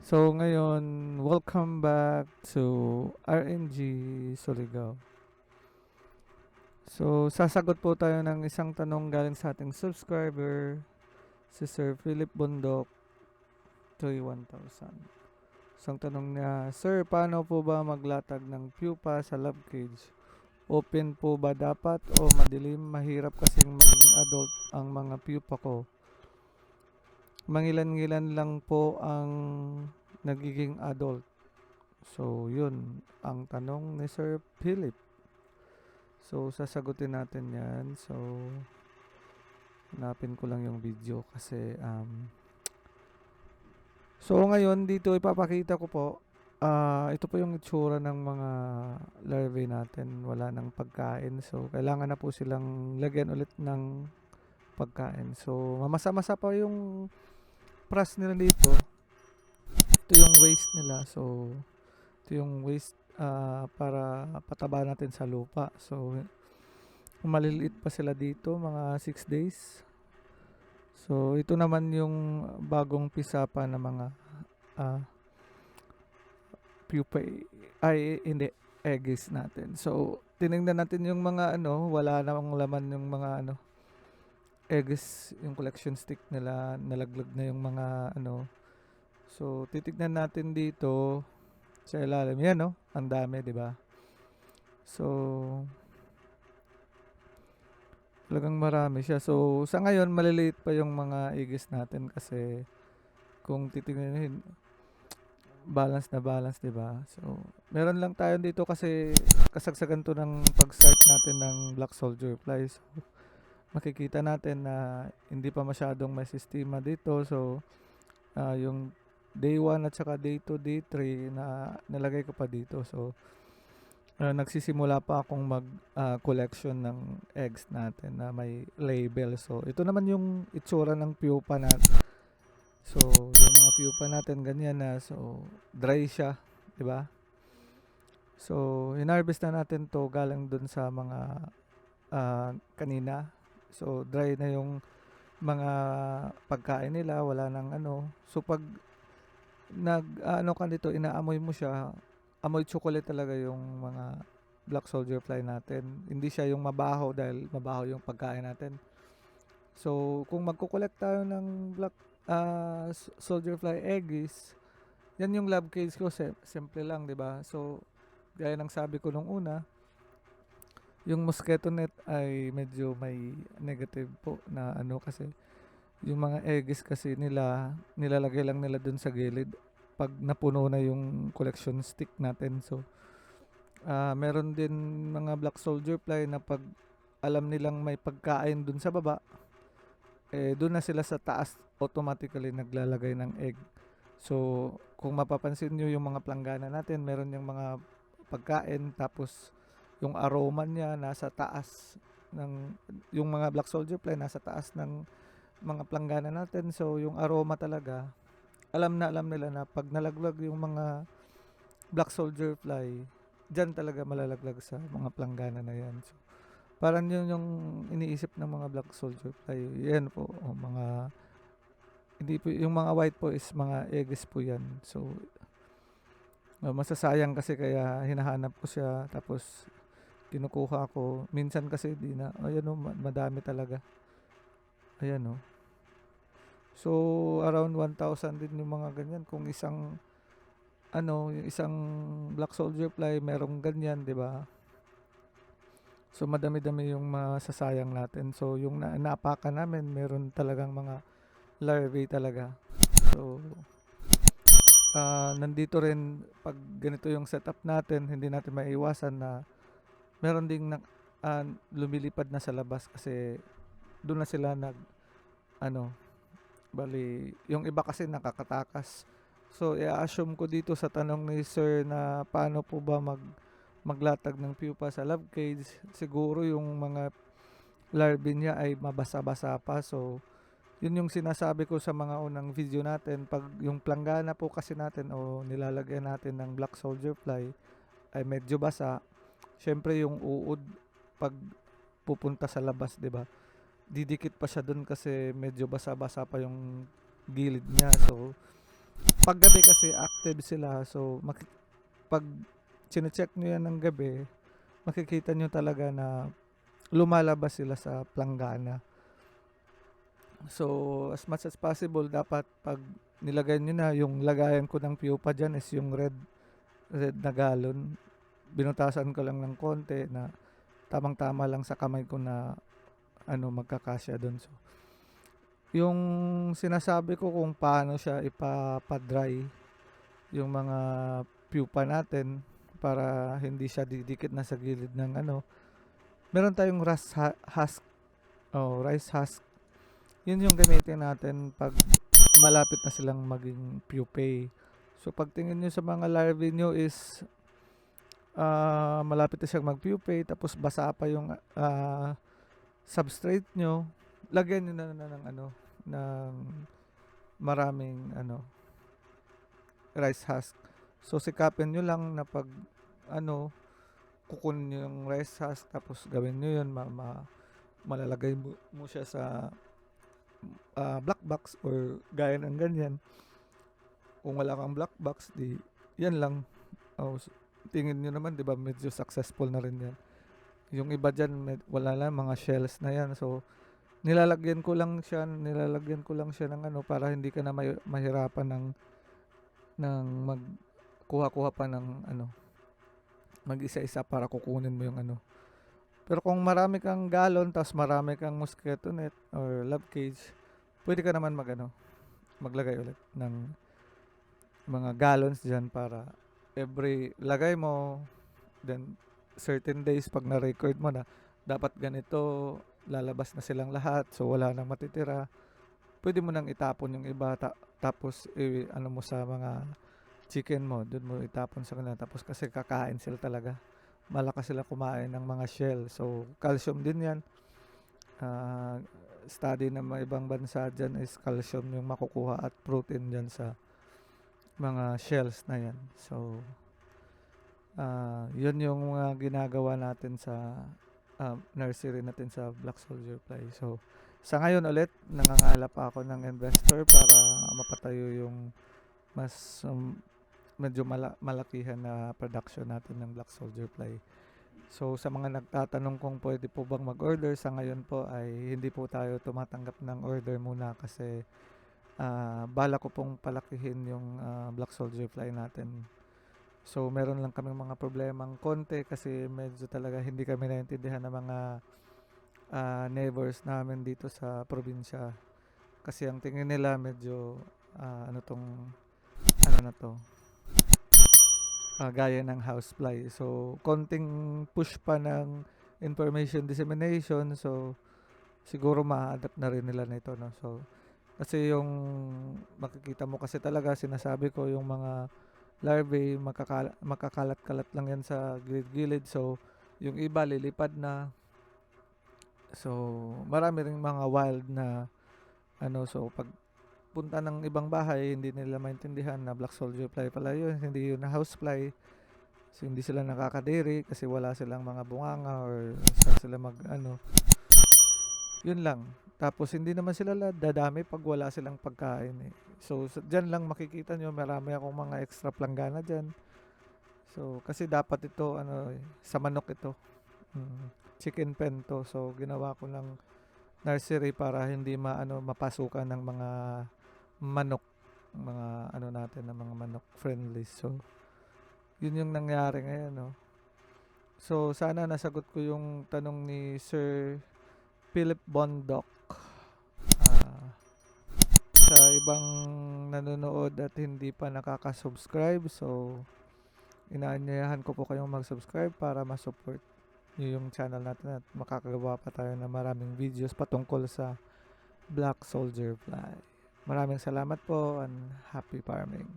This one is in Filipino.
So ngayon, welcome back to RNG Surigao. So sasagot po tayo ng isang tanong galing sa ating subscriber, si Sir Philip Bundok 31000. So ang tanong niya, Sir, paano po ba maglatag ng pupa sa love cage? Open po ba dapat o madilim? Mahirap kasing maging adult ang mga pupa ko. Mangilan-ngilan lang po ang nagiging adult. So, yun ang tanong ni Sir Philip. So, sasagutin natin yan. So, hanapin ko lang yung video kasi so ngayon dito ipapakita ko po ito po yung itsura ng mga larvae natin. Wala nang pagkain. So, kailangan na po silang lagyan ulit ng pagkain. So, mamasa-masa pa yung pras nila dito. Ito yung waste nila. So, ito yung waste para pataba natin sa lupa. So, maliliit pa sila dito, mga 6 days. So, ito naman yung bagong pisapa na mga uh, pupae. Ay, hindi, eggs natin. So, tinignan natin yung mga wala namang laman yung mga eggs, yung collection stick nila, nalaglag na yung mga So, titignan natin dito sa ilalim. Yan, no? Ang dami, di ba? So, talagang marami siya. So, sa ngayon, maliliit pa yung mga igis natin kasi kung titingnan balance na balance, di ba? So, meron lang tayo dito kasi kasagsagan to ng pag-start natin ng Black Soldier Fly. So, makikita natin na hindi pa masyadong may sistema dito. So, yung day 1 at saka day 2, day 3 na nalagay ko pa dito. So, nagsisimula pa akong mag collection ng eggs natin na may label. So, ito naman yung itsura ng pupa natin. So, yung mga pupa natin ganyan na. So, dry siya, 'di ba? So, hinarvest na natin 'to galing dun sa mga kanina. So, dry na yung mga pagkain nila, wala nang So, pag ka dito, inaamoy mo siya, amoy chocolate talaga yung mga black soldier fly natin. Hindi siya yung mabaho dahil mabaho yung pagkain natin. So, kung magko-collect tayo ng black soldier fly eggs, yan yung lab case ko. Simple lang, di ba? So, gaya ng sabi ko nung una, yung mosquito net ay medyo may negative po na kasi yung mga eggs kasi nila, nilalagay lang nila dun sa gilid pag napuno na yung collection stick natin. So, meron din mga black soldier fly na pag alam nilang may pagkain dun sa baba, dun na sila sa taas automatically naglalagay ng egg. So, kung mapapansin nyo yung mga planggana natin, meron yung mga pagkain tapos yung aroma niya nasa taas ng yung mga black soldier fly nasa taas ng mga planggana natin. So, yung aroma talaga, alam nila na pag nalaglag yung mga black soldier fly, dyan talaga malalaglag sa mga planggana na yan. So, parang yun yung iniisip ng mga black soldier fly. Yan po, mga hindi po, yung mga white po is mga eggs po yan. So, masasayang kasi kaya hinahanap ko siya tapos kinukuha ko. Minsan kasi di na, ayan madami talaga. Ayan So, around 1,000 din yung mga ganyan. Kung isang yung isang black soldier fly merong ganyan, 'di ba? So, madami-dami yung masasayang natin. So, yung naapakan namin, meron talagang mga larvae talaga. So, nandito rin pag ganito yung setup natin, hindi natin maiiwasan na meron ding lumilipad na sa labas kasi doon na sila bali, yung iba kasi nakakatakas. So, i-assume ko dito sa tanong ni Sir na paano po ba maglatag ng pupa sa love cage. Siguro yung mga larvae niya ay mabasa-basa pa. So, yun yung sinasabi ko sa mga unang video natin. Pag yung planggana po kasi natin o nilalagyan natin ng black soldier fly ay medyo basa, syempre yung uod pag pupunta sa labas, 'di ba? Didikit pa siya doon kasi medyo basa-basa pa yung gilid niya. So, Paggabi kasi active sila, so 'pag chine-check niyo 'yan ng gabi, makikita niyo talaga na lumalabas sila sa planggana. So, as much as possible dapat 'pag nilagay niyo na, yung lagayan ko ng pupa diyan is yung red na galon. Binutasan ko lang ng konti na tamang-tama lang sa kamay ko na magkakasya dun. So, yung sinasabi ko kung paano siya ipapa-dry yung mga pupa natin para hindi siya didikit na sa gilid ng meron tayong husk o rice husk. Yun yung gamitin natin pag malapit na silang maging pupae. So pag tingin nyo sa mga larvae nyo is malapit na siyang mag-pupae, tapos basa pa yung substrate nyo, lagyan nyo na ng maraming rice husk. So sikapin nyo lang na pag kukunin nyo yung rice husk, tapos gawin nyo yun, malalagay mo siya sa black box or gaya ng ganyan. Kung wala kang black box, di yan lang. Tingin nyo naman, di ba, medyo successful na rin yan. Yung iba dyan, wala lang, mga shells na yan. So, nilalagyan ko lang siya ng para hindi ka na mahirapan ng magkuha-kuha pa ng mag-isa-isa para kukunin mo yung Pero kung marami kang galon, tapos marami kang mosquito net or love cage, pwede ka naman maglagay ulit ng mga gallons dyan para every lagay mo, then certain days pag na-record mo na dapat ganito, lalabas na silang lahat, so wala nang matitira, pwede mo nang itapon yung iba, tapos mo sa mga chicken mo, doon mo itapon sa kanila, tapos kasi kakain sila talaga, malakas sila kumain ng mga shell. So calcium din yan. Study ng mga ibang bansa dyan is calcium yung makukuha at protein dyan sa mga shells na yan. So yun yung mga ginagawa natin sa nursery natin sa Black Soldier Fly. So sa ngayon ulit, nangangalap ako ng investor para mapatayo yung mas medyo malakihan na production natin ng Black Soldier Fly. So sa mga nagtatanong kung pwede po bang mag-order, sa ngayon po ay hindi po tayo tumatanggap ng order muna kasi bala ko pong palakihin yung Black Soldier Fly natin. So meron lang kaming mga problemang konti kasi medyo talaga hindi kami naintindihan ng mga neighbors namin dito sa probinsya. Kasi ang tingin nila medyo na to, gaya ng housefly. So konting push pa ng information dissemination, so siguro ma-adapt na rin nila nito, no. So kasi yung makikita mo kasi talaga, sinasabi ko, yung mga larvae makakalat-kalat lang yan sa gilid-gilid. So yung iba lilipad na. So marami ring mga wild na so pag punta ng ibang bahay, hindi nila maintindihan na Black Soldier Fly pala yun, hindi yun na housefly. So hindi sila nakakadiri kasi wala silang mga bunganga or saan sila yun lang. Tapos hindi naman sila dadami pag wala silang pagkain eh. So dyan lang makikita nyo, marami akong mga extra planggana dyan. So kasi dapat ito sa manok ito, chicken pen to. So ginawa ko ng nursery para hindi mapasukan ng mga manok, mga natin ng mga manok friendly. So yun yung nangyari ngayon, no. So sana nasagot ko yung tanong ni Sir Philip Bondoc. Sa ibang nanonood at hindi pa nakaka-subscribe, so inaanyayahan ko po kayong mag-subscribe para ma-support nyo yung channel natin at makakagawa pa tayo ng maraming videos patungkol sa Black Soldier Fly. Maraming salamat po and happy farming.